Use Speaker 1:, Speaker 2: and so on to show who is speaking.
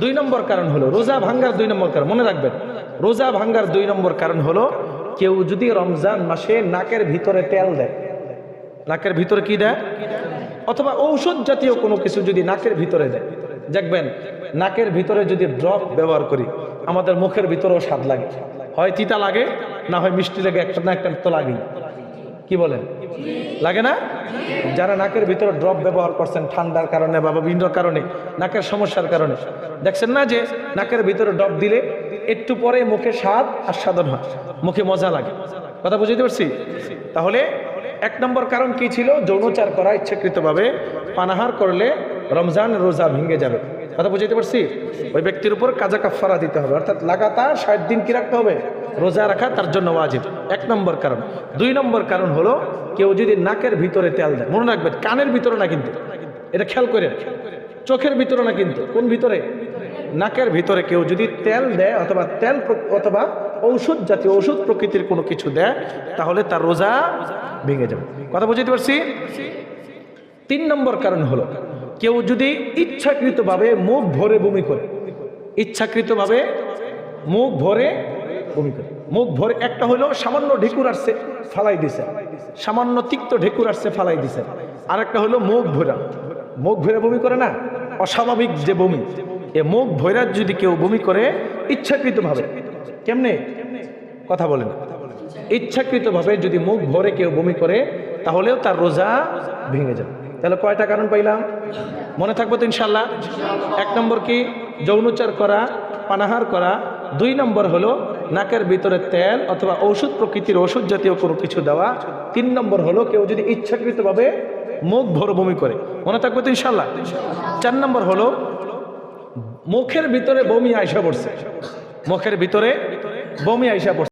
Speaker 1: দুই নম্বর কারণ হলো রোজা ভাঙ্গার দুই নম্বর কারণ, মনে রাখবেন, রোজা ভাঙ্গার দুই নম্বর কারণ হলো কেউ যদি রমজান মাসে নাকের ভিতরে তেল দেয়, নাকের ভিতরে কি দেয়, অথবা ঔষধ জাতীয় কোনো কিছু যদি নাকের ভিতরে দেয়। দেখবেন নাকের ভিতরে যদি ড্রপ ব্যবহার করি আমাদের মুখের ভিতরেও স্বাদ লাগে, হয় তিতা লাগে না হয় মিষ্টি লাগে, একটা না একটা তো লাগেই। কি বলেন, লাগে না? যারা নাকের ভিতরে ড্রপ ব্যবহার করছেন ঠান্ডার কারণে বা বিভিন্ন কারণে, নাকের সমস্যার কারণে, দেখছেন না যে নাকের ভিতরে ড্রপ দিলে একটু পরে মুখে স্বাদ আস্বাদন হয়, মুখে মজা লাগে। কথা বুঝতে পারছি? তাহলে এক নম্বর কারণ কি ছিল? যৌনাচার করা ইচ্ছাকৃতভাবে, পানাহার করলে রমজান রোজা ভেঙে যাবে। কথা বুঝতে পারছি? ওই ব্যক্তির উপর কাজা কাফারা দিতে হবে, অর্থাৎ লাগাতার 60 দিন কি রাখতে হবে, রোজা রাখা তার জন্য ওয়াজিব। এক নম্বর কারণ। দুই নম্বর কারণ হলো কেউ যদি নাকের ভিতরে তেল দেয়, মনে রাখবেন কানের ভিতরে না কিন্তু, এটা খেয়াল করে, চোখের ভিতরে না কিন্তু, কোন ভিতরে? নাকের ভিতরে কেউ যদি তেল দেয় অথবা অথবা ঔষধ জাতীয়, ঔষধ প্রকৃতির কোনো কিছু দেয়, তাহলে তার রোজা ভেঙে যাবে। কথা বুঝতে পারছি? তিন নম্বর কারণ হলো কেউ যদি ইচ্ছাকৃতভাবে মুখ ভরে বমি করে, ইচ্ছাকৃতভাবে মুখ ভরে বমি করে, মুখ ভরে, একটা হলো সামান্য ঢেকুর আসছে ফালাই দিছে, সামান্য তিক্ত ঢেকুর আসছে ফালাই দিছে, আর একটা হলো মুখ ভরা, মুখ ভরে বমি করে না, অস্বাভাবিক যে বমি, এ মুখ ভরা যদি কেউ বমি করে ইচ্ছাকৃতভাবে, কেমনে? কথা বলেন, ইচ্ছাকৃতভাবে যদি মুখ ভরে কেউ বমি করে তাহলেও তার রোজা ভেঙে যাবে। তাহলে কয়টা কারণ পাইলাম? মনে থাকবো তো ইনশাল্লাহ? এক নম্বর কি? যৌনাচার করা, পানাহার করা। দুই নম্বর হলো নাকের ভিতরে তেল অথবা ঔষধ প্রকৃতির, ঔষধ জাতীয় কোনো কিছু দেওয়া। তিন নম্বর হলো কেউ যদি ইচ্ছাকৃতভাবে মুখ ভরে বমি করে। মনে থাকবো তো ইনশাল্লাহ? চার নম্বর হলো মুখের ভিতরে বমি আইসা পড়ছে, মুখের ভিতরে বমি আইসা পড়ছে।